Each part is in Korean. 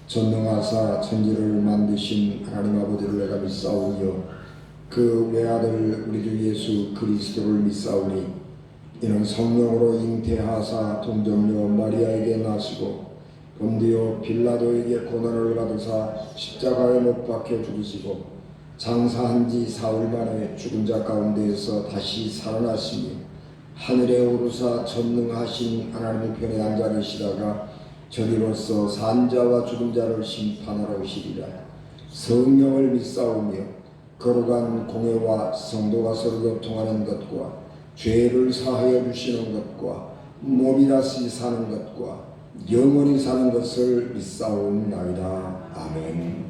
전능하사 천지를 만드신 하나님 아버지를 내가 믿사오니요 그 외아들 우리 주 예수 그리스도를 믿사오니 이는 성령으로 잉태하사 동정녀 마리아에게 나시고 본디오 빌라도에게 고난을 받으사 십자가에 못 박혀 죽으시고 장사한 지 사흘 만에 죽은 자 가운데에서 다시 살아나시며 하늘에 오르사 전능하신 하나님의 편에 앉아 계시다가 저리로서 산자와 죽은 자를 심판하러 오시리라. 성령을 믿사오며 거룩한 공회와 성도가 서로 교통하는 것과 죄를 사하여 주시는 것과 몸이 다시 사는 것과 영원히 사는 것을 믿사옵나이다. 아멘.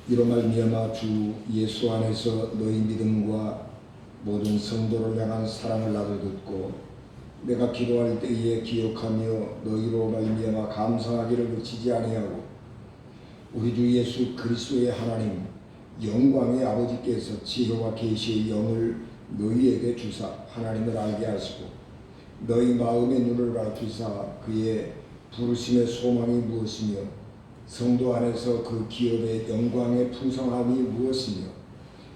이로 말미암아 주 예수 안에서 너희 믿음과 모든 성도를 향한 사랑을 나도 듣고 내가 기도할 때에 기억하며 너희로 말미암아 감사하기를 그치지 아니하고 우리 주 예수 그리스도의 하나님 영광의 아버지께서 지혜와 계시의 영을 너희에게 주사 하나님을 알게 하시고 너희 마음의 눈을 밝히사 그의 부르심의 소망이 무엇이며 성도 안에서 그 기업의 영광의 풍성함이 무엇이며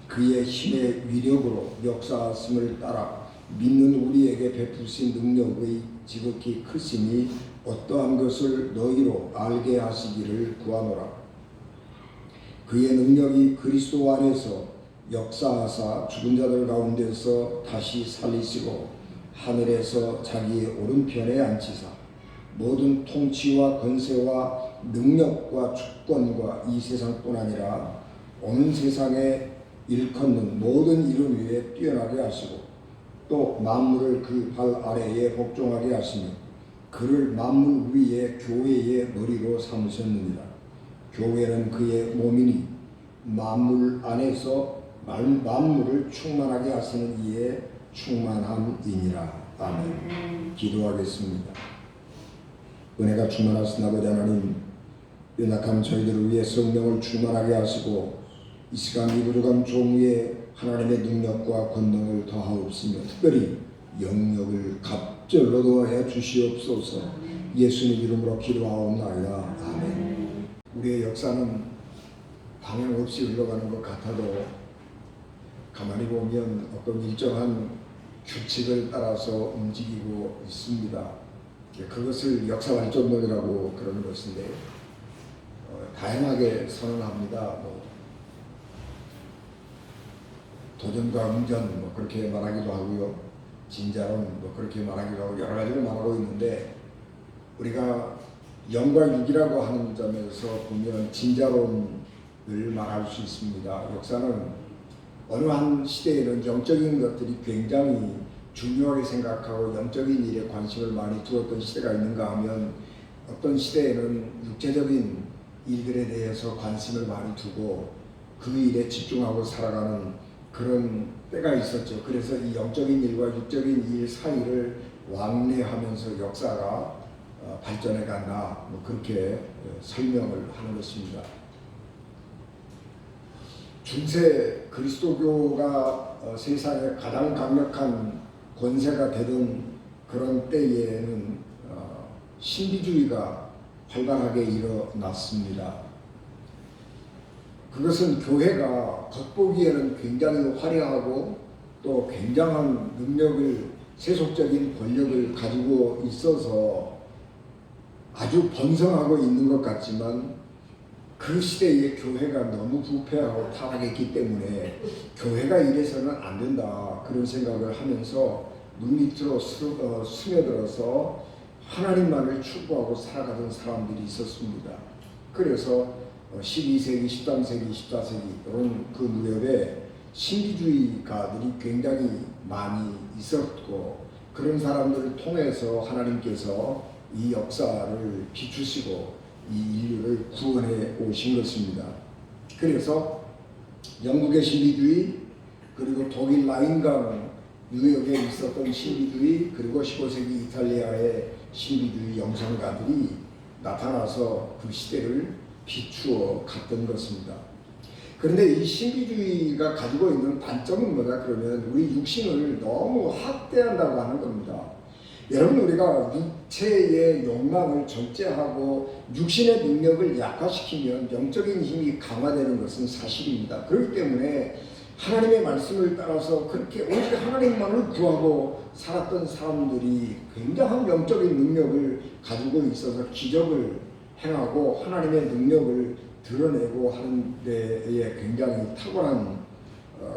그의 힘의 위력으로 역사하심을 따라 믿는 우리에게 베푸신 능력의 지극히 크심이 어떠한 것을 너희로 알게 하시기를 구하노라. 그의 능력이 그리스도 안에서 역사하사 죽은 자들 가운데서 다시 살리시고 하늘에서 자기의 오른편에 앉히사 모든 통치와 권세와 능력과 주권과 이 세상뿐 아니라 온 세상에 일컫는 모든 이름 위에 뛰어나게 하시고 또 만물을 그 발 아래에 복종하게 하시며 그를 만물 위에 교회의 머리로 삼으셨느니라. 교회는 그의 몸이니 만물 안에서 만물을 충만하게 하시는 이의 충만함이니라. 아멘. 기도하겠습니다. 은혜가 충만하신 아버지 하나님, 연약한 저희들을 위해 성령을 충만하게 하시고 이 시간 이 부족한 종의 하나님의 능력과 권능을 더하옵시며 특별히 영역을 갑절로 더하여 주시옵소서. 예수님 이름으로 기도하옵나이다. 아멘. 우리의 역사는 방향 없이 흘러가는 것 같아도 가만히 보면 어떤 일정한 규칙을 따라서 움직이고 있습니다. 그것을 역사 발전론이라고 그러는 것인데 다양하게 선언합니다. 도전과 응전 그렇게 말하기도 하고요. 진자론 그렇게 말하기도 하고 여러 가지를 말하고 있는데 우리가 영과 육이라고 하는 점에서 보면 진자론을 말할 수 있습니다. 역사는 어느 한 시대에는 영적인 것들이 굉장히 중요하게 생각하고 영적인 일에 관심을 많이 두었던 시대가 있는가 하면 어떤 시대에는 육체적인 일들에 대해서 관심을 많이 두고 그 일에 집중하고 살아가는 그런 때가 있었죠. 그래서 이 영적인 일과 육적인 일 사이를 왕래하면서 역사가 발전해 간다. 그렇게 설명을 하는 것입니다. 중세 그리스도교가 세상에 가장 강력한 권세가 되던 그런 때에는 신비주의가 활발하게 일어났습니다. 그것은 교회가 겉보기에는 굉장히 화려하고 또 굉장한 능력을 세속적인 권력을 가지고 있어서 아주 번성하고 있는 것 같지만 그 시대의 교회가 너무 부패하고 타락했기 때문에 교회가 이래서는 안 된다 그런 생각을 하면서 물밑으로 스며들어서 하나님만을 추구하고 살아가던 사람들이 있었습니다. 그래서 12세기, 13세기, 14세기 이런 그 무렵에 신비주의가들이 굉장히 많이 있었고 그런 사람들을 통해서 하나님께서 이 역사를 비추시고 이 인류를 구원해 오신 것입니다. 그래서 영국의 신비주의 그리고 독일 라인강 뉴욕에 있었던 신비주의 그리고 15세기 이탈리아의 신비주의 영성가들이 나타나서 그 시대를 비추어 갔던 것입니다. 그런데 이 신비주의가 가지고 있는 단점은 뭐냐 그러면 우리 육신을 너무 학대한다고 하는 겁니다. 여러분 우리가 육체의 욕망을 절제하고 육신의 능력을 약화시키면 영적인 힘이 강화되는 것은 사실입니다. 그렇기 때문에 하나님의 말씀을 따라서 그렇게 오직 하나님만을 구하고 살았던 사람들이 굉장한 영적인 능력을 가지고 있어서 기적을 행하고 하나님의 능력을 드러내고 하는 데에 굉장히 탁월한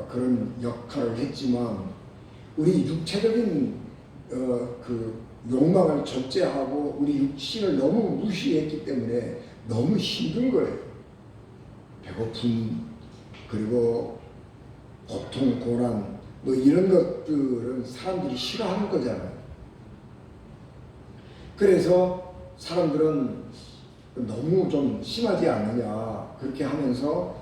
그런 역할을 했지만 우리 육체적인 그 욕망을 절제하고 우리 육신을 너무 무시했기 때문에 너무 힘든 거예요. 배고픔 그리고 고통, 고난 이런 것들은 사람들이 싫어하는 거잖아요. 그래서 사람들은 너무 좀 심하지 않느냐 그렇게 하면서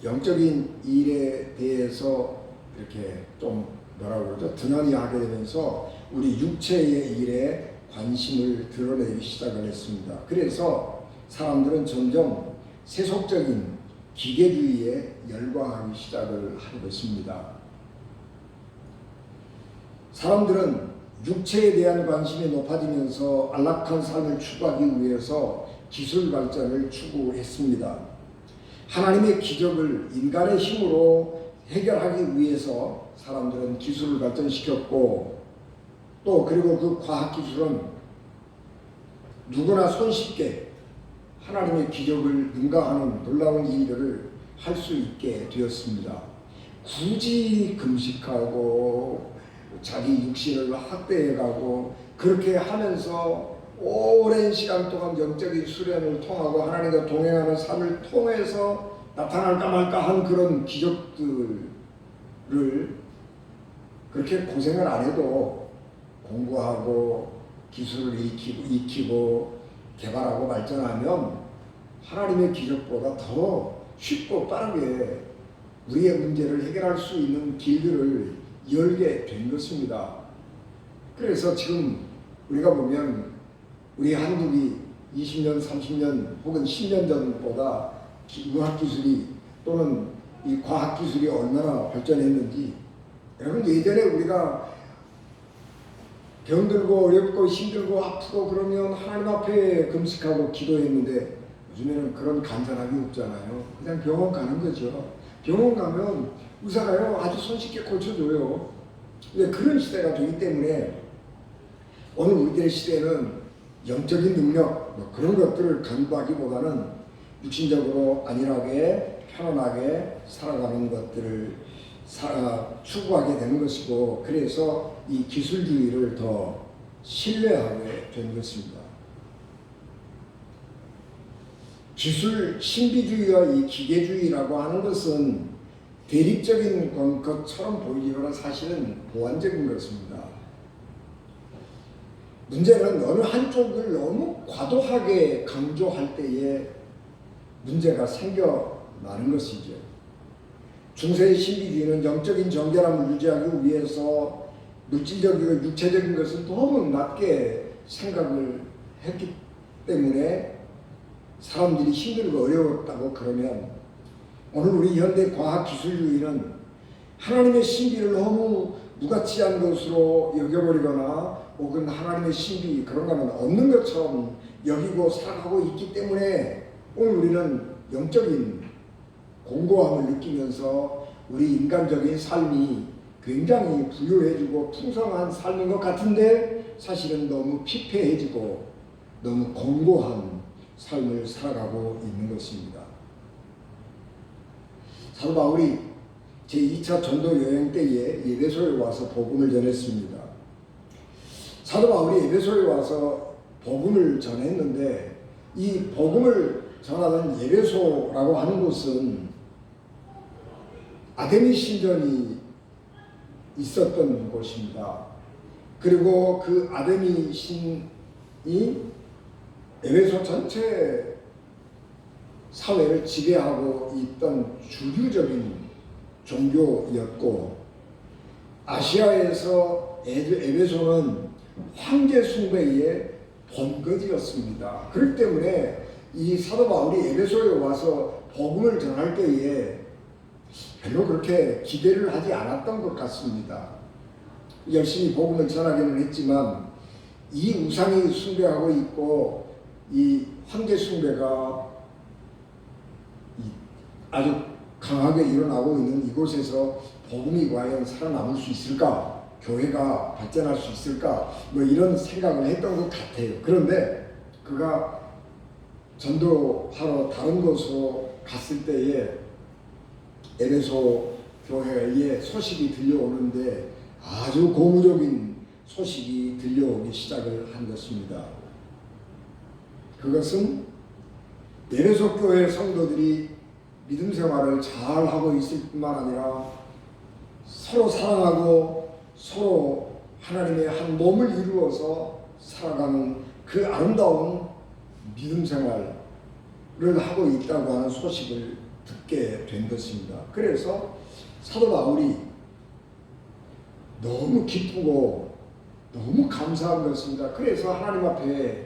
영적인 일에 대해서 이렇게 좀 뭐라고 그러죠? 등한히 하게 되면서 우리 육체의 일에 관심을 드러내기 시작을 했습니다. 그래서 사람들은 점점 세속적인 기계주의에 열광하기 시작을 한 것입니다. 사람들은 육체에 대한 관심이 높아지면서 안락한 삶을 추구하기 위해서 기술 발전을 추구했습니다. 하나님의 기적을 인간의 힘으로 해결하기 위해서 사람들은 기술을 발전시켰고 또 그리고 그 과학기술은 누구나 손쉽게 하나님의 기적을 능가하는 놀라운 일들을 할 수 있게 되었습니다. 굳이 금식하고 자기 육신을 학대해가고 그렇게 하면서 오랜 시간 동안 영적인 수련을 통하고 하나님과 동행하는 삶을 통해서 나타날까 말까 한 그런 기적들을 그렇게 고생을 안 해도 공부하고 기술을 익히고 개발하고 발전하면 하나님의 기적보다 더 쉽고 빠르게 우리의 문제를 해결할 수 있는 길들을 열게 된 것입니다. 그래서 지금 우리가 보면 우리 한국이 20년, 30년 혹은 10년 전보다 의학기술이 또는 이 과학기술이 얼마나 발전했는지 여러분 예전에 우리가 병들고 어렵고 힘들고 아프고 그러면 하나님 앞에 금식하고 기도했는데 요즘에는 그런 간단함이 없잖아요. 그냥 병원 가는 거죠. 병원 가면 의사가요 아주 손쉽게 고쳐줘요. 근데 그런 시대가 되기 때문에 오늘 우리들의 시대는 영적인 능력 뭐 그런 것들을 간구하기보다는 육신적으로 안일하게 편안하게 살아가는 것들을 추구하게 되는 것이고, 그래서 이 기술주의를 더 신뢰하게 된 것입니다. 기술 신비주의와 이 기계주의라고 하는 것은 대립적인 것처럼 보이지만 사실은 보완적인 것입니다. 문제는 어느 한쪽을 너무 과도하게 강조할 때에 문제가 생겨나는 것이죠. 중세의 신비주의는 영적인 정결함을 유지하기 위해서 물질적이고 육체적인 것을 너무 낮게 생각을 했기 때문에 사람들이 힘들고 어려웠다고 그러면, 오늘 우리 현대 과학기술주의는 하나님의 신비를 너무 무가치한 것으로 여겨버리거나 혹은 하나님의 신비 그런 거는 없는 것처럼 여기고 살아가고 있기 때문에 오늘 우리는 영적인 공고함을 느끼면서 우리 인간적인 삶이 굉장히 부유해지고 풍성한 삶인 것 같은데 사실은 너무 피폐해지고 너무 공고한 삶을 살아가고 있는 것입니다. 사도 바울이 제2차 전도 여행 때에 에베소에 와서 복음을 전했습니다. 사도 바울이 에베소에 와서 복음을 전했는데 이 복음을 전하던 에베소라고 하는 곳은 아데미 신전이 있었던 곳입니다. 그리고 그 아데미 신이 에베소 전체 사회를 지배하고 있던 주류적인 종교였고, 아시아에서 에베소는 황제 숭배의 본거지였습니다. 그렇기 때문에 이 사도 바울이 에베소에 와서 복음을 전할 때에 별로 그렇게 기대를 하지 않았던 것 같습니다. 열심히 복음을 전하기는 했지만 이 우상이 숭배하고 있고 이 황제 숭배가 아주 강하게 일어나고 있는 이곳에서 복음이 과연 살아남을 수 있을까? 교회가 발전할 수 있을까? 뭐 이런 생각을 했던 것 같아요. 그런데 그가 전도하러 다른 곳으로 갔을 때에 에베소 교회에 소식이 들려오는데 아주 고무적인 소식이 들려오기 시작을 한 것입니다. 그것은 에베소 교회 성도들이 믿음 생활을 잘 하고 있을 뿐만 아니라 서로 사랑하고 서로 하나님의 한 몸을 이루어서 살아가는 그 아름다운 믿음 생활을 하고 있다고 하는 소식을 듣게 된 것입니다. 그래서 사도 바울이 너무 기쁘고 너무 감사한 것입니다. 그래서 하나님 앞에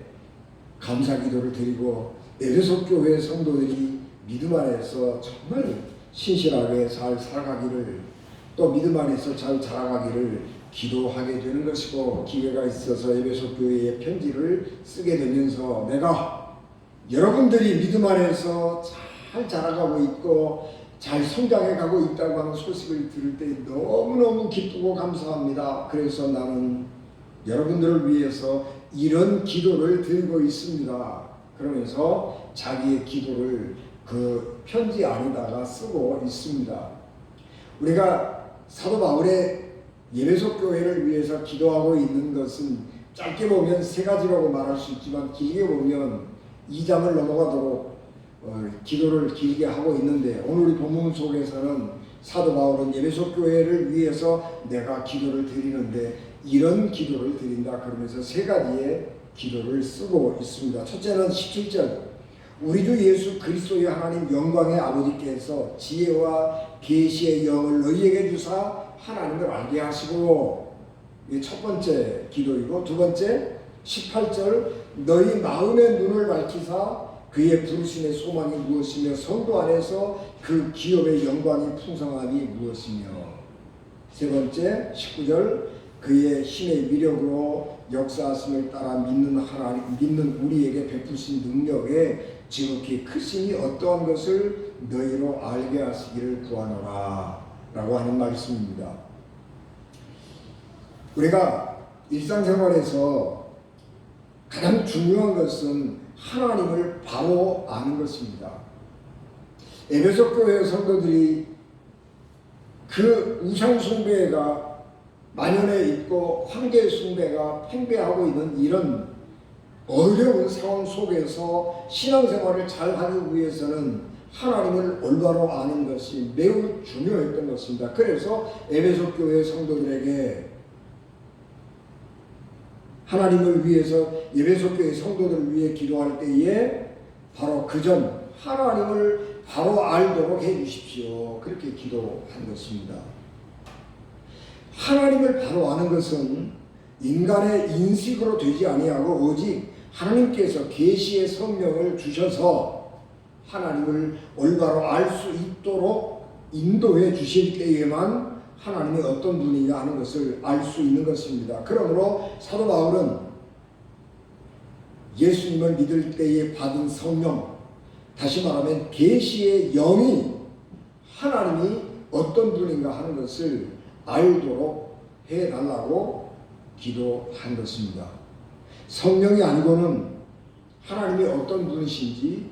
감사 기도를 드리고 에베소 교회 성도들이 믿음 안에서 정말 신실하게 잘 살아가기를, 또 믿음 안에서 잘 자라가기를 기도하게 되는 것이고, 기회가 있어서 에베소 교회에 편지를 쓰게 되면서 내가 여러분들이 믿음 안에서 잘 자라가고 있고 잘 성장해 가고 있다고 하는 소식을 들을 때 너무너무 기쁘고 감사합니다. 그래서 나는 여러분들을 위해서 이런 기도를 드리고 있습니다. 그러면서 자기의 기도를 그 편지 안에다가 쓰고 있습니다. 우리가 사도 바울의 에베소 교회를 위해서 기도하고 있는 것은 짧게 보면 세 가지라고 말할 수 있지만 길게 보면 2장을 넘어가도록 기도를 길게 하고 있는데, 오늘 우리 본문 속에서는 사도 바울은 에베소 교회를 위해서 내가 기도를 드리는데 이런 기도를 드린다 그러면서 세 가지의 기도를 쓰고 있습니다. 첫째는 17절, 우리 주 예수 그리스도의 하나님 영광의 아버지께서 지혜와 계시의 영을 너희에게 주사 하나님을 알게 하시고, 이게 첫 번째 기도이고, 두 번째 18절, 너희 마음의 눈을 밝히사 그의 부르심의 소망이 무엇이며 성도 안에서 그 기업의 영광이 풍성함이 무엇이며, 세 번째 19절, 그의 힘의 위력으로 역사하심을 따라 믿는 하나님, 믿는 우리에게 베푸신 능력의 지극히 크심이 어떠한 것을 너희로 알게 하시기를 구하노라 라고 하는 말씀입니다. 우리가 일상생활에서 가장 중요한 것은 하나님을 바로 아는 것입니다. 에베소 교회 성도들이 그 우상 숭배가 만연해 있고 황제 숭배가 팽배하고 있는 이런 어려운 상황 속에서 신앙생활을 잘하기 위해서는 하나님을 올바로 아는 것이 매우 중요했던 것입니다. 그래서 에베소 교회 성도들에게 하나님을 위해서 에베소 교회 성도들을 위해 기도할 때에 바로 그전 하나님을 바로 알도록 해주십시오. 그렇게 기도한 것입니다. 하나님을 바로 아는 것은 인간의 인식으로 되지 아니하고 오직 하나님께서 계시의 성령을 주셔서 하나님을 올바로 알 수 있도록 인도해 주실 때에만 하나님이 어떤 분이냐 하는 것을 알 수 있는 것입니다. 그러므로 사도 바울은 예수님을 믿을 때에 받은 성령, 다시 말하면 계시의 영이 하나님이 어떤 분인가 하는 것을 알도록 해달라고 기도한 것입니다. 성령이 아니고는 하나님이 어떤 분이신지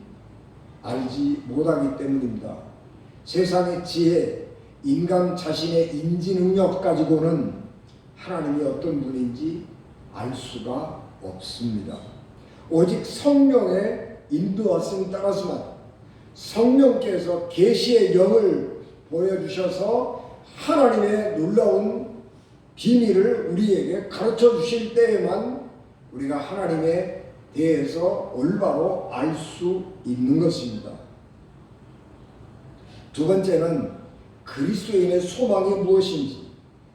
알지 못하기 때문입니다. 세상의 지혜, 인간 자신의 인지 능력 가지고는 하나님이 어떤 분인지 알 수가 없습니다. 오직 성령의 인도하심 따라서만 성령께서 계시의 영을 보여주셔서 하나님의 놀라운 비밀을 우리에게 가르쳐 주실 때에만 우리가 하나님에 대해서 올바로 알 수 있는 것입니다. 두 번째는 그리스도인의 소망이 무엇인지,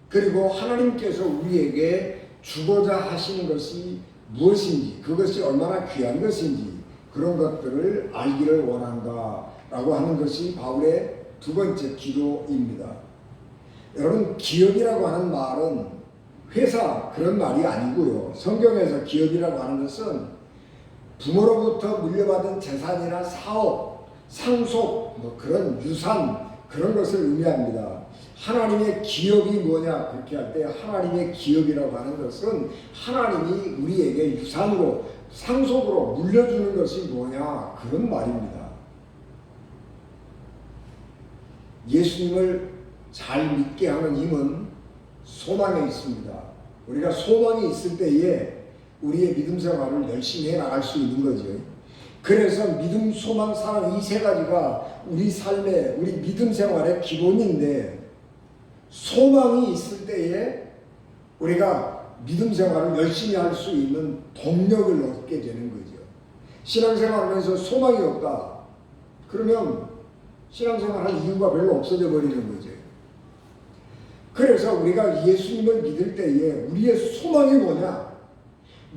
그리고 하나님께서 우리에게 주고자 하시는 것이 무엇인지, 그것이 얼마나 귀한 것인지 그런 것들을 알기를 원한다라고 하는 것이 바울의 두 번째 기도입니다. 여러분, 기업이라고 하는 말은 회사 그런 말이 아니고요. 성경에서 기업이라고 하는 것은 부모로부터 물려받은 재산이나 사업, 상속, 그런 유산 그런 것을 의미합니다. 하나님의 기업이 뭐냐 그렇게 할 때 하나님의 기업이라고 하는 것은 하나님이 우리에게 유산으로 상속으로 물려주는 것이 뭐냐 그런 말입니다. 예수님을 잘 믿게 하는 힘은 소망에 있습니다. 우리가 소망이 있을 때에 우리의 믿음 생활을 열심히 해나갈 수 있는 거죠. 그래서 믿음, 소망, 사랑 이 세 가지가 우리 삶의 우리 믿음 생활의 기본인데, 소망이 있을 때에 우리가 믿음 생활을 열심히 할 수 있는 동력을 얻게 되는 거죠. 신앙생활하면서 소망이 없다 그러면 신앙생활 할 이유가 별로 없어져 버리는 거죠. 그래서 우리가 예수님을 믿을 때에 우리의 소망이 뭐냐,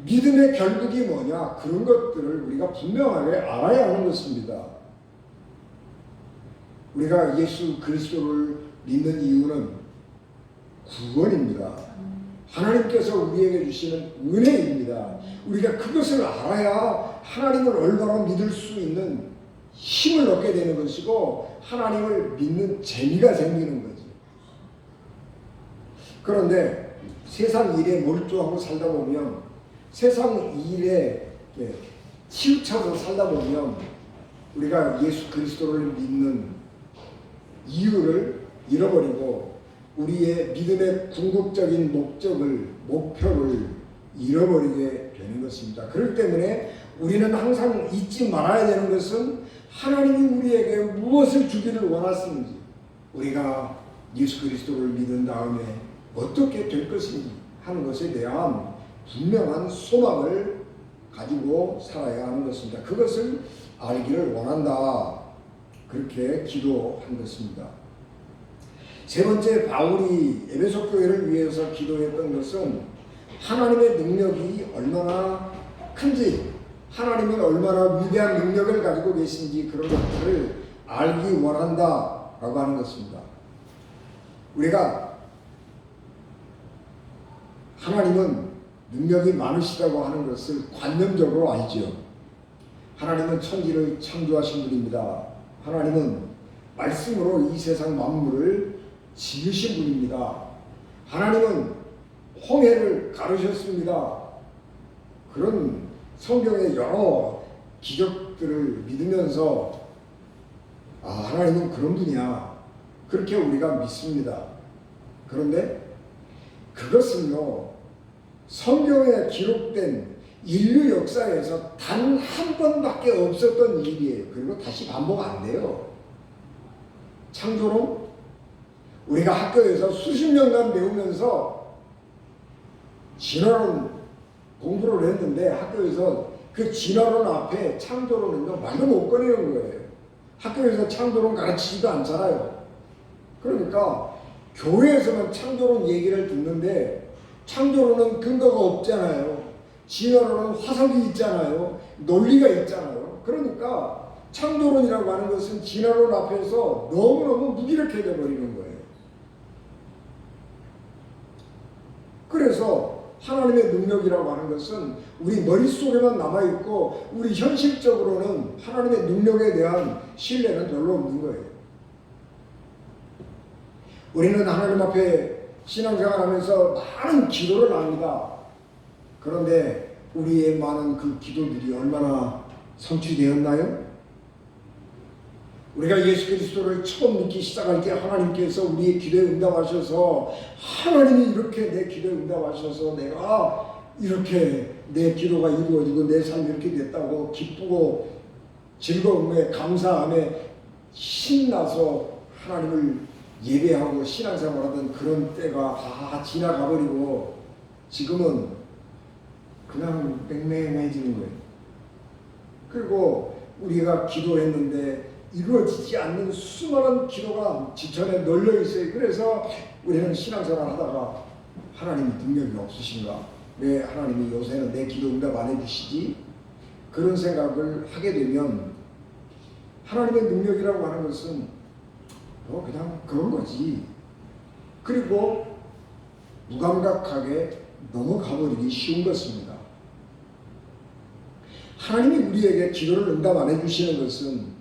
믿음의 결국이 뭐냐, 그런 것들을 우리가 분명하게 알아야 하는 것입니다. 우리가 예수 그리스도를 믿는 이유는 구원입니다. 하나님께서 우리에게 주시는 은혜입니다. 우리가 그것을 알아야 하나님을 올바로 믿을 수 있는 힘을 얻게 되는 것이고 하나님을 믿는 재미가 생기는 거죠. 그런데 세상 일에 몰두하고 살다 보면, 세상 일에 치우쳐서 살다 보면 우리가 예수 그리스도를 믿는 이유를 잃어버리고 우리의 믿음의 궁극적인 목표를 잃어버리게 되는 것입니다. 그렇기 때문에 우리는 항상 잊지 말아야 되는 것은 하나님이 우리에게 무엇을 주기를 원하시는지, 우리가 예수 그리스도를 믿은 다음에 어떻게 될 것인지 하는 것에 대한 분명한 소망을 가지고 살아야 하는 것입니다. 그것을 알기를 원한다. 그렇게 기도한 것입니다. 세 번째, 바울이 에베소 교회를 위해서 기도했던 것은 하나님의 능력이 얼마나 큰지, 하나님은 얼마나 위대한 능력을 가지고 계신지 그런 것들을 알기 원한다라고 하는 것입니다. 우리가 하나님은 능력이 많으시다고 하는 것을 관념적으로 알죠. 하나님은 천지를 창조하신 분입니다. 하나님은 말씀으로 이 세상 만물을 지으신 분입니다. 하나님은 홍해를 가르셨습니다. 그런 성경의 여러 기적들을 믿으면서 하나님은 그런 분이야. 그렇게 우리가 믿습니다. 그런데 그것은요, 성경에 기록된 인류 역사에서 단 한 번밖에 없었던 일이에요. 그리고 다시 반복 안 돼요. 창조론? 우리가 학교에서 수십 년간 배우면서 진화론 공부를 했는데 학교에서 그 진화론 앞에 창조론은요 말도 못 꺼내는 거예요. 학교에서 창조론 가르치지도 않잖아요. 그러니까 교회에서만 창조론 얘기를 듣는데 창조론은 근거가 없잖아요. 진화론은 화석이 있잖아요. 논리가 있잖아요. 그러니까 창조론이라고 하는 것은 진화론 앞에서 너무너무 무기력해져 버리는 거예요. 그래서 하나님의 능력이라고 하는 것은 우리 머릿속에만 남아있고 우리 현실적으로는 하나님의 능력에 대한 신뢰는 별로 없는 거예요. 우리는 하나님 앞에 신앙생활하면서 많은 기도를 합니다. 그런데 우리의 많은 그 기도들이 얼마나 성취되었나요? 우리가 예수 그리스도를 처음 믿기 시작할 때 하나님께서 우리의 기도에 응답하셔서 하나님이 이렇게 내 기도에 응답하셔서 내가 이렇게 내 기도가 이루어지고 내 삶이 이렇게 됐다고 기쁘고 즐거움에 감사함에 신나서 하나님을 예배하고 신앙생활하던 그런 때가 다 지나가버리고 지금은 그냥 맹맹해지는 거예요. 그리고 우리가 기도했는데 이루어지지 않는 수많은 기도가 지천에 널려 있어요. 그래서 우리는 신앙생활 하다가 하나님 능력이 없으신가? 왜 하나님이 요새는 내 기도 응답 안 해주시지? 그런 생각을 하게 되면 하나님의 능력이라고 하는 것은 그냥 그런 거지. 그리고 무감각하게 넘어가버리기 쉬운 것입니다. 하나님이 우리에게 기도를 응답 안 해주시는 것은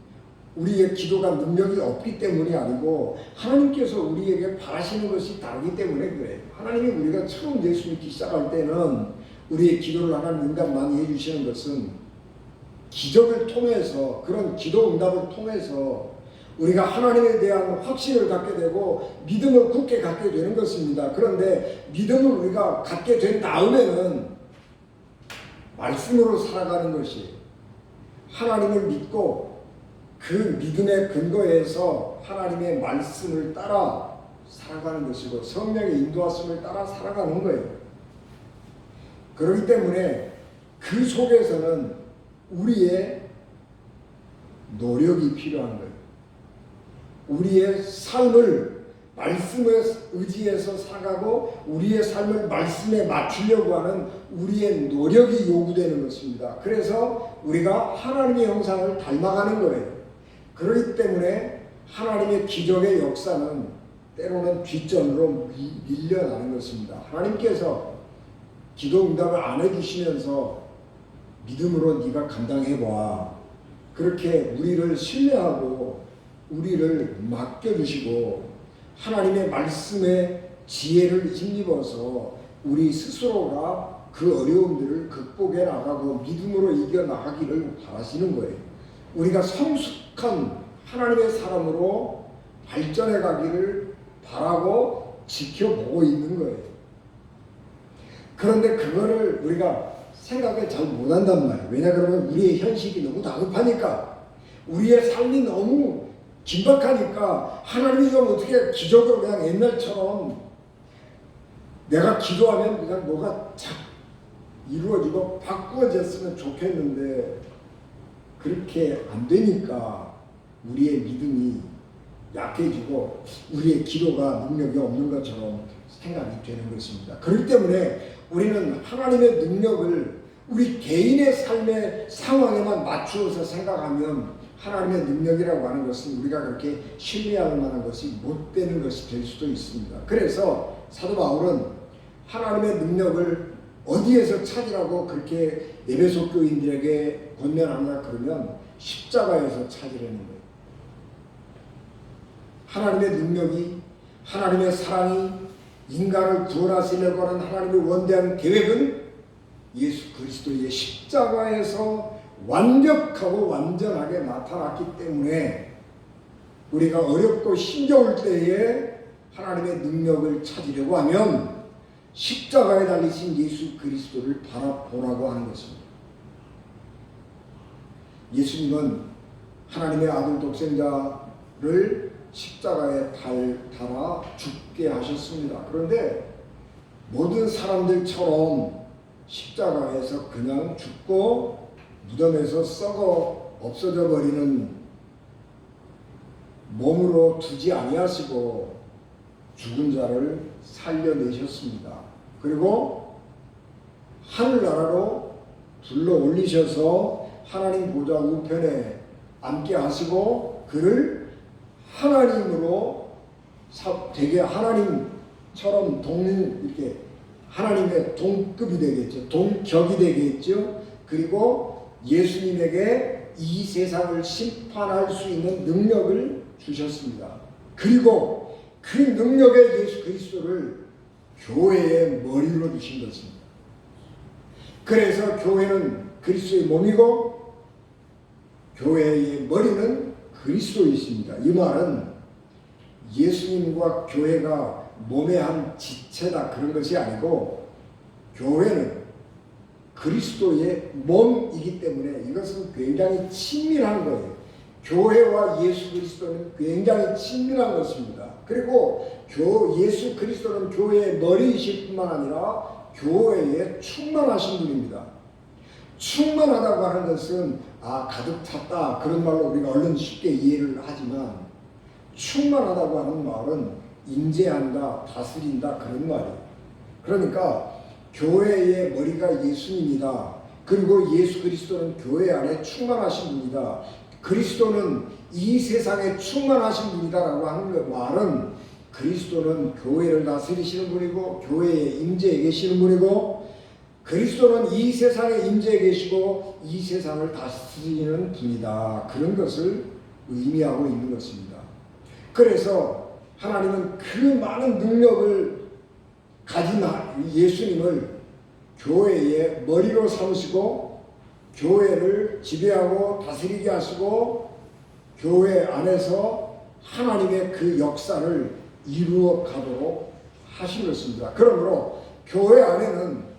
우리의 기도가 능력이 없기 때문이 아니고 하나님께서 우리에게 바라시는 것이 다르기 때문에 그래요. 하나님이 우리가 처음 예수 믿기 시작할 때는 우리의 기도를 하나님 응답 많이 해주시는 것은 기적을 통해서 그런 기도 응답을 통해서 우리가 하나님에 대한 확신을 갖게 되고 믿음을 굳게 갖게 되는 것입니다. 그런데 믿음을 우리가 갖게 된 다음에는 말씀으로 살아가는 것이 하나님을 믿고 그 믿음의 근거에서 하나님의 말씀을 따라 살아가는 것이고 성령의 인도하심을 따라 살아가는 거예요. 그렇기 때문에 그 속에서는 우리의 노력이 필요한 거예요. 우리의 삶을 말씀에 의지해서 살아가고 우리의 삶을 말씀에 맞추려고 하는 우리의 노력이 요구되는 것입니다. 그래서 우리가 하나님의 형상을 닮아가는 거예요. 그렇기 때문에 하나님의 기적의 역사는 때로는 뒷전으로 밀려나는 것입니다. 하나님께서 기도 응답을 안 해주시면서 믿음으로 네가 감당해봐. 그렇게 우리를 신뢰하고 우리를 맡겨주시고 하나님의 말씀에 지혜를 힘입어서 우리 스스로가 그 어려움들을 극복해 나가고 믿음으로 이겨나가기를 바라시는 거예요. 우리가 성숙한 하나님의 사람으로 발전해 가기를 바라고 지켜보고 있는 거예요. 그런데 그거를 우리가 생각을 잘 못한단 말이에요. 왜냐 그러면 우리의 현실이 너무 다급하니까 우리의 삶이 너무 긴박하니까 하나님이 좀 어떻게 기적으로 그냥 옛날처럼 내가 기도하면 그냥 뭐가 착 이루어지고 바꾸어졌으면 좋겠는데 그렇게 안 되니까 우리의 믿음이 약해지고 우리의 기도가 능력이 없는 것처럼 생각이 되는 것입니다. 그렇기 때문에 우리는 하나님의 능력을 우리 개인의 삶의 상황에만 맞추어서 생각하면 하나님의 능력이라고 하는 것은 우리가 그렇게 신뢰할 만한 것이 못 되는 것이 될 수도 있습니다. 그래서 사도 바울은 하나님의 능력을 어디에서 찾으라고 그렇게 에베소 교인들에게 권면하느냐 그러면 십자가에서 찾으라는 거예요. 하나님의 능력이, 하나님의 사랑이 인간을 구원하시려고 하는 하나님의 원대한 계획은 예수 그리스도의 십자가에서 완벽하고 완전하게 나타났기 때문에 우리가 어렵고 힘겨울 때에 하나님의 능력을 찾으려고 하면 십자가에 달리신 예수 그리스도를 바라보라고 하는 것입니다. 예수님은 하나님의 아들 독생자를 십자가에 달아 죽게 하셨습니다. 그런데 모든 사람들처럼 십자가에서 그냥 죽고 무덤에서 썩어 없어져 버리는 몸으로 두지 아니하시고 죽은 자를 살려내셨습니다. 그리고 하늘나라로 불러 올리셔서 하나님 보좌 우편에 앉게 하시고 그를 하나님으로 되게 하나님처럼 이렇게 하나님의 동급이 되겠죠. 동격이 되겠죠. 그리고 예수님에게 이 세상을 심판할 수 있는 능력을 주셨습니다. 그리고 그 능력의 예수 그리스도를 교회의 머리로 주신 것입니다. 그래서 교회는 그리스도의 몸이고 교회의 머리는 그리스도이십니다. 이 말은 예수님과 교회가 몸의 한 지체다 그런 것이 아니고 교회는 그리스도의 몸이기 때문에 이것은 굉장히 친밀한 거예요. 교회와 예수 그리스도는 굉장히 친밀한 것입니다. 그리고 예수 그리스도는 교회의 머리이실 뿐만 아니라 교회에 충만하신 분입니다. 충만하다고 하는 것은 가득 찼다 그런 말로 우리가 얼른 쉽게 이해를 하지만 충만하다고 하는 말은 인재한다, 다스린다 그런 말이에요. 그러니까 교회의 머리가 예수님이다. 그리고 예수 그리스도는 교회 안에 충만하신 분이다. 그리스도는 이 세상에 충만하신 분이다라고 하는 말은 그리스도는 교회를 다스리시는 분이고 교회에 임재해 계시는 분이고 그리스도는 이 세상에 임재해 계시고 이 세상을 다스리는 분이다. 그런 것을 의미하고 있는 것입니다. 그래서 하나님은 그 많은 능력을 가진 예수님을 교회의 머리로 삼으시고 교회를 지배하고 다스리게 하시고 교회 안에서 하나님의 그 역사를 이루어 가도록 하신 것입니다. 그러므로 교회 안에는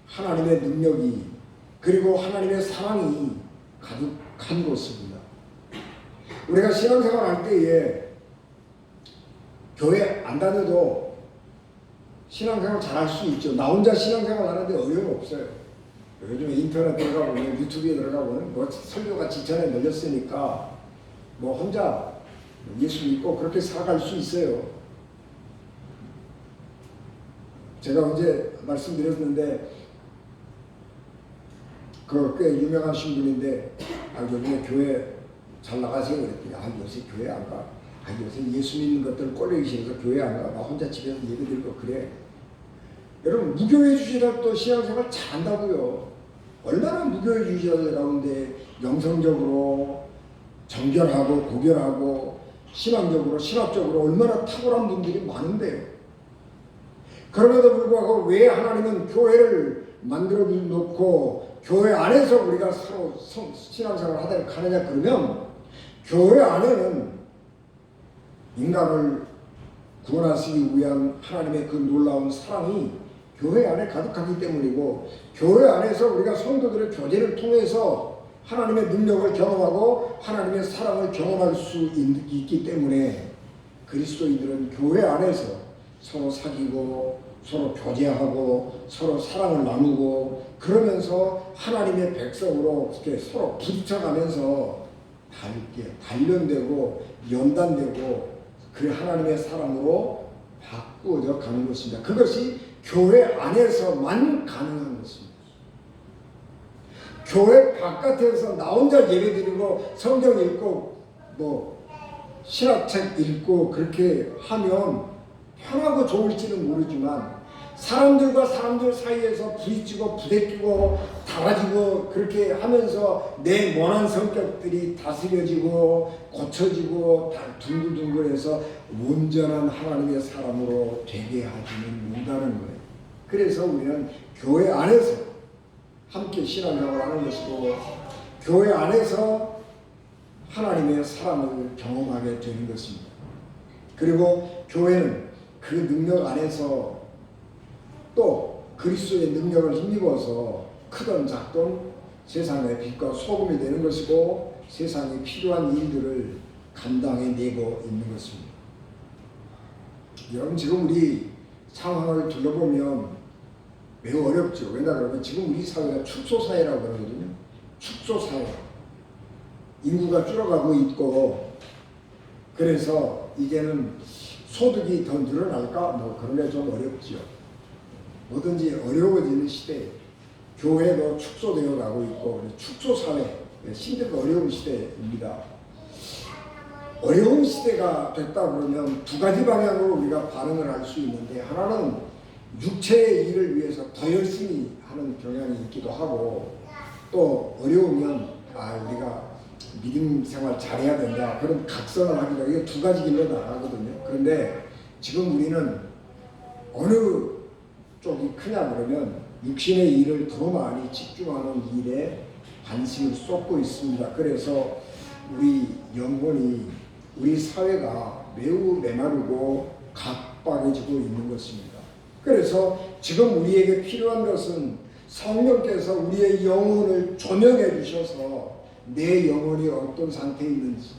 하나님의 능력이 그리고 하나님의 사랑이 가득한 곳입니다. 우리가 신앙생활 할 때에 교회 안 다녀도 신앙생활 잘할 수 있죠. 나 혼자 신앙생활 하는데 어려움 없어요. 요즘에 인터넷 들어가 보면 유튜브에 들어가 보면 뭐 설교가 지천에 널렸으니까 뭐 혼자 예수 믿고 그렇게 살아갈 수 있어요. 제가 언제 말씀드렸는데 그 꽤 유명하신 분인데 요즘에 교회 잘 나가세요 그랬더니 요새 교회 안 가. 요새 예수 믿는 것들 꼴보기 싫어서 교회 안 가. 나 혼자 집에서 예배 드리고 그래. 여러분 무교회주의자도 신앙생활 잘한다고요. 얼마나 무교회주의자들 가운데 영성적으로 정결하고 고결하고 신앙적으로 신학적으로 얼마나 탁월한 분들이 많은데요. 그럼에도 불구하고 왜 하나님은 교회를 만들어 놓고 교회 안에서 우리가 서로 신앙생활을 하도록 하느냐 그러면 교회 안에는 인간을 구원하시기 위한 하나님의 그 놀라운 사랑이 교회 안에 가득하기 때문이고 교회 안에서 우리가 성도들의 교제를 통해서 하나님의 능력을 경험하고 하나님의 사랑을 경험할 수 있기 때문에 그리스도인들은 교회 안에서 서로 사귀고 서로 교제하고 서로 사랑을 나누고 그러면서 하나님의 백성으로 이렇게 서로 부딪혀가면서 단련되고 연단되고 그 하나님의 사람으로 바꾸어져 가는 것입니다. 그것이 교회 안에서만 가능한 것입니다. 교회 바깥에서 나 혼자 예배드리고 성경 읽고 뭐 신학책 읽고 그렇게 하면 편하고 좋을지는 모르지만 사람들과 사람들 사이에서 부딪히고 부대끼고 달아지고 그렇게 하면서 내 모난 성격들이 다스려지고 고쳐지고 둥글둥글해서 온전한 하나님의 사람으로 되게 하지는 못하는 거예요. 그래서 우리는 교회 안에서 함께 신앙생활을 하는 것이고 교회 안에서 하나님의 사랑을 경험하게 되는 것입니다. 그리고 교회는 그 능력 안에서 또 그리스도의 능력을 힘입어서 크든 작든 세상의 빛과 소금이 되는 것이고 세상에 필요한 일들을 감당해내고 있는 것입니다. 여러분 지금 우리 상황을 둘러보면 매우 어렵죠. 왜냐하면 지금 우리 사회가 축소사회라고 그러거든요. 축소사회. 인구가 줄어가고 있고 그래서 이제는 소득이 더 늘어날까 뭐 그런 게 좀 어렵죠. 뭐든지 어려워지는 시대, 교회도 축소되어 가고 있고 축소사회, 심지어 어려운 시대입니다. 어려운 시대가 됐다 그러면 두 가지 방향으로 우리가 반응을 할 수 있는데 하나는 육체의 일을 위해서 더 열심히 하는 경향이 있기도 하고 또 어려우면 우리가 믿음 생활 잘해야 된다 그런 각성을 하기도 하고 이게 두 가지 길로 나가거든요. 그런데 지금 우리는 어느 쪽이 크냐 그러면 육신의 일을 더 많이 집중하는 일에 관심을 쏟고 있습니다. 그래서 우리 영혼이 우리 사회가 매우 메마르고 각박해지고 있는 것입니다. 그래서 지금 우리에게 필요한 것은 성령께서 우리의 영혼을 조명해 주셔서 내 영혼이 어떤 상태에 있는지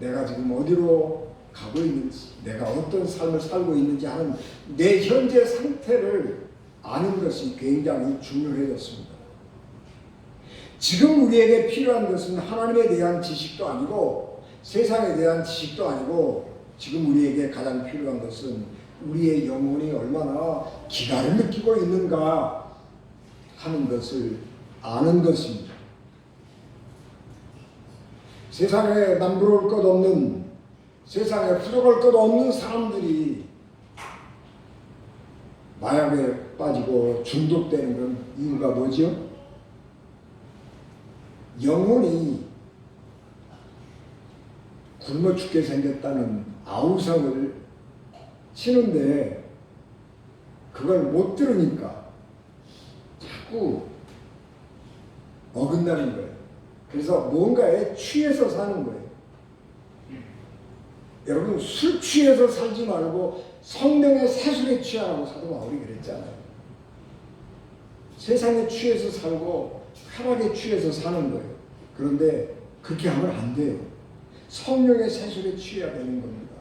내가 지금 어디로 가고 있는지 내가 어떤 삶을 살고 있는지 하는 내 현재 상태를 아는 것이 굉장히 중요해졌습니다. 지금 우리에게 필요한 것은 하나님에 대한 지식도 아니고 세상에 대한 지식도 아니고 지금 우리에게 가장 필요한 것은 우리의 영혼이 얼마나 기가를 느끼고 있는가 하는 것을 아는 것입니다. 세상에 남부러울 것 없는 세상에 부족할 것 없는 사람들이 마약에 빠지고 중독되는 건 이유가 뭐죠? 영혼이 굶어 죽게 생겼다는 아우성을 치는데 그걸 못 들으니까 자꾸 어긋나는 거예요. 그래서 뭔가에 취해서 사는 거예요. 여러분 술 취해서 살지 말고 성령의 세술에 취하라고 사도 바울이 그랬잖아요. 세상에 취해서 살고 쾌락에 취해서 사는 거예요. 그런데 그렇게 하면 안 돼요. 성령의 세술에 취해야 되는 겁니다.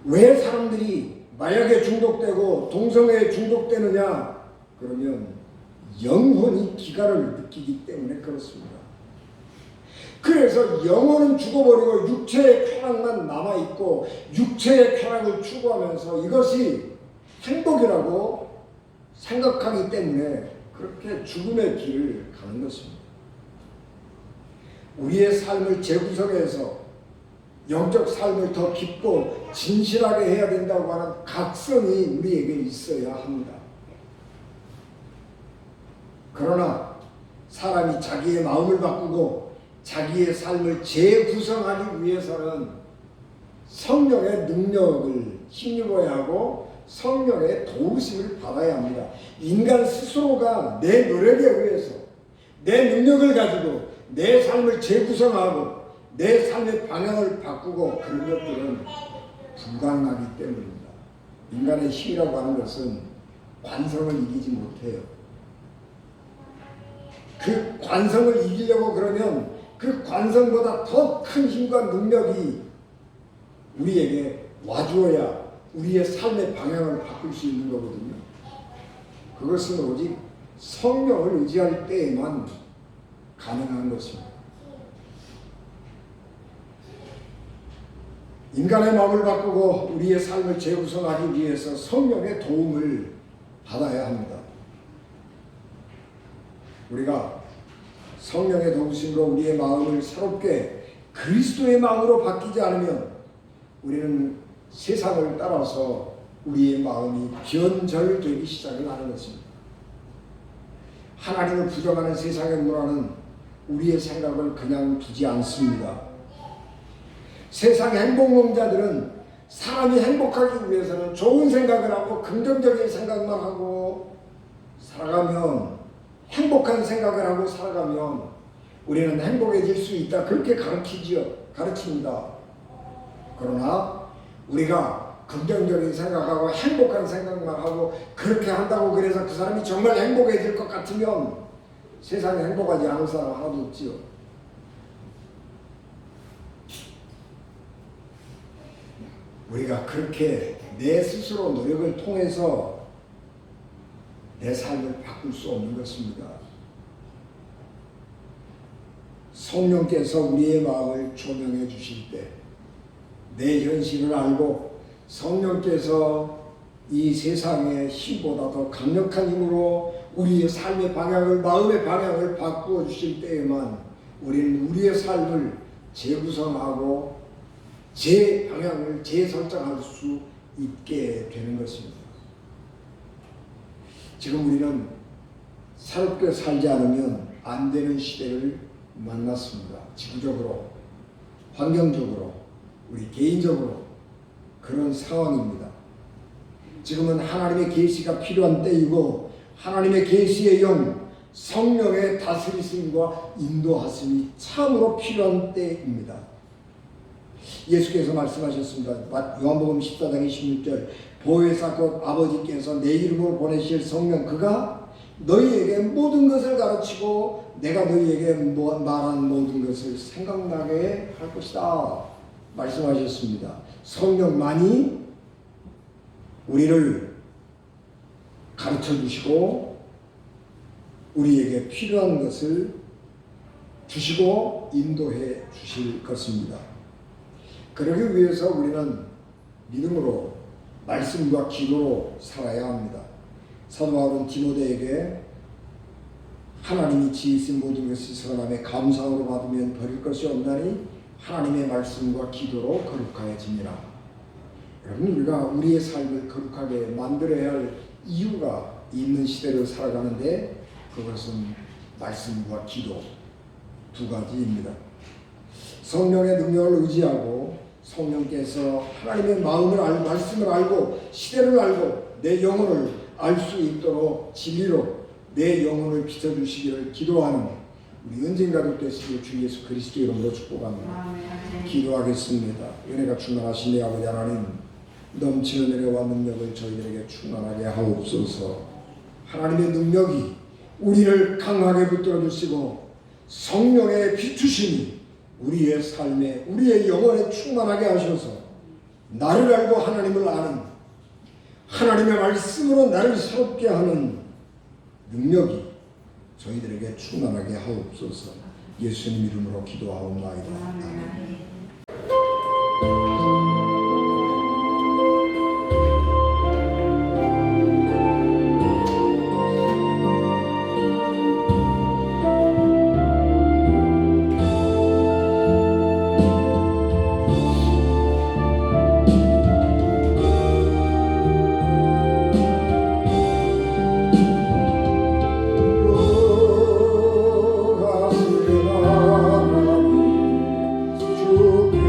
왜 사람들이 마약에 중독되고 동성애에 중독되느냐? 그러면 영혼이 기가를 느끼기 때문에 그렇습니다. 그래서 영혼은 죽어버리고 육체의 쾌락만 남아있고 육체의 쾌락을 추구하면서 이것이 행복이라고 생각하기 때문에 그렇게 죽음의 길을 가는 것입니다. 우리의 삶을 재구성해서 영적 삶을 더 깊고 진실하게 해야 된다고 하는 각성이 우리에게 있어야 합니다. 그러나 사람이 자기의 마음을 바꾸고 자기의 삶을 재구성하기 위해서는 성령의 능력을 힘입어야 하고 성령의 도우심을 받아야 합니다. 인간 스스로가 내 노력에 의해서 내 능력을 가지고 내 삶을 재구성하고 내 삶의 방향을 바꾸고 그런 것들은 불가능하기 때문입니다. 인간의 힘이라고 하는 것은 관성을 이기지 못해요. 그 관성을 이기려고 그러면 그 관성보다 더 큰 힘과 능력이 우리에게 와주어야 우리의 삶의 방향을 바꿀 수 있는 거거든요. 그것은 오직 성령을 의지할 때에만 가능한 것입니다. 인간의 마음을 바꾸고 우리의 삶을 재구성하기 위해서 성령의 도움을 받아야 합니다. 우리가 성령의 도우심으로 우리의 마음을 새롭게 그리스도의 마음으로 바뀌지 않으면 우리는 세상을 따라서 우리의 마음이 변절되기 시작을 하는 것입니다. 하나님을 부정하는 세상의 문화는 우리의 생각을 그냥 두지 않습니다. 세상의 행복론자들은 사람이 행복하기 위해서는 좋은 생각을 하고 긍정적인 생각만 하고 살아가면, 행복한 생각을 하고 살아가면 우리는 행복해질 수 있다, 그렇게 가르칩니다. 그러나 우리가 긍정적인 생각하고 행복한 생각만 하고 그렇게 한다고 그래서 그 사람이 정말 행복해질 것 같으면 세상에 행복하지 않은 사람 하나도 없지요. 우리가 그렇게 내 스스로 노력을 통해서 내 삶을 바꿀 수 없는 것입니다. 성령께서 우리의 마음을 조명해 주실 때, 내 현실을 알고 성령께서 이 세상의 힘보다 더 강력한 힘으로 우리의 삶의 방향을, 마음의 방향을 바꾸어 주실 때에만 우리는 우리의 삶을 재구성하고 재방향을 재설정할 수 있게 되는 것입니다. 지금 우리는 새롭게 살지 않으면 안 되는 시대를 만났습니다. 지구적으로, 환경적으로, 우리 개인적으로 그런 상황입니다. 지금은 하나님의 계시가 필요한 때이고 하나님의 계시의 영, 성령의 다스리심과 인도하심이 참으로 필요한 때입니다. 예수께서 말씀하셨습니다. 요한복음 14장 26절, 보혜사 곧 아버지께서 내 이름으로 보내실 성령, 그가 너희에게 모든 것을 가르치고 내가 너희에게 말한 모든 것을 생각나게 할 것이다 말씀하셨습니다. 성령만이 우리를 가르쳐 주시고 우리에게 필요한 것을 주시고 인도해 주실 것입니다. 그러기 위해서 우리는 믿음으로, 말씀과 기도로 살아야 합니다. 사도 바울은 디모데에게 하나님이 지으신 모든 것이 선함에 감사함으로 받으면 버릴 것이 없나니 하나님의 말씀과 기도로 거룩하여지니라. 여러분, 우리가 우리의 삶을 거룩하게 만들어야 할 이유가 있는 시대를 살아가는데 그것은 말씀과 기도 두 가지입니다. 성령의 능력을 의지하고 성령께서 하나님의 마음을 알고 말씀을 알고 시대를 알고 내 영혼을 알 수 있도록 진리로 내 영혼을 비춰주시기를 기도하는 우리 은진가족 되시길 주 예수 그리스도 이름으로 축복합니다. 기도하겠습니다. 은혜가 충만하신 내 아버지 하나님, 넘치는 은혜와 능력을 저희들에게 충만하게 하옵소서. 하나님의 능력이 우리를 강하게 붙들어 주시고 성령의 비추심이 우리의 삶에, 우리의 영혼에 충만하게 하셔서 나를 알고 하나님을 아는, 하나님의 말씀으로 나를 새롭게 하는 능력이 저희들에게 충만하게 하옵소서. 예수님 이름으로 기도하옵나이다. 아멘. 주께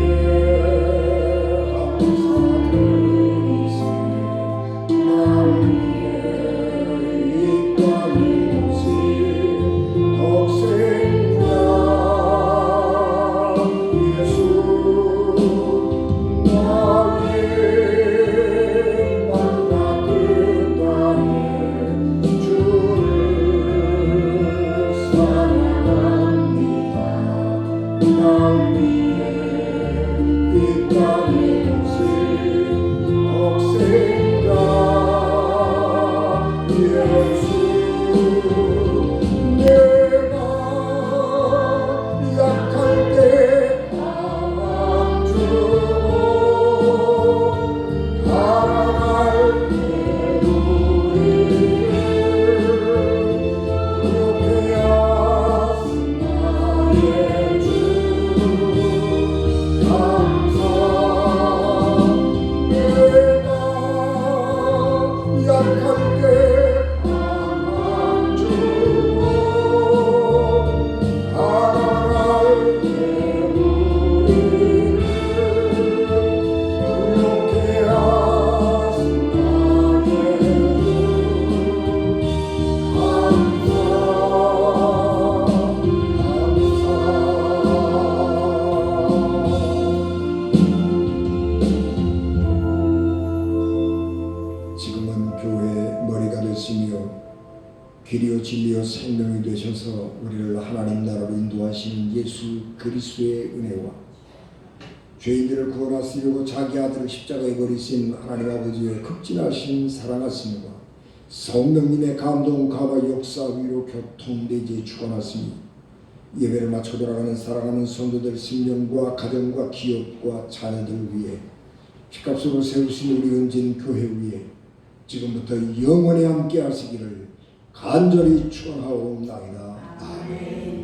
십자가로 인도하시는 예수 그리스도의 은혜와 죄인들을 구원하시려고 자기 아들을 십자가에 버리신 하나님 아버지의 극진하신 사랑하심과 성령님의 감동 감화 역사 위로 교통되지 주관하시니 예배를 마쳐 돌아가는 사랑하는 성도들 심령과 가정과 기업과 자녀들 위해 피값으로 세우신 우리 은진 교회 위에 지금부터 영원히 함께 하시기를 간절히 축원하옵나이다. 아멘.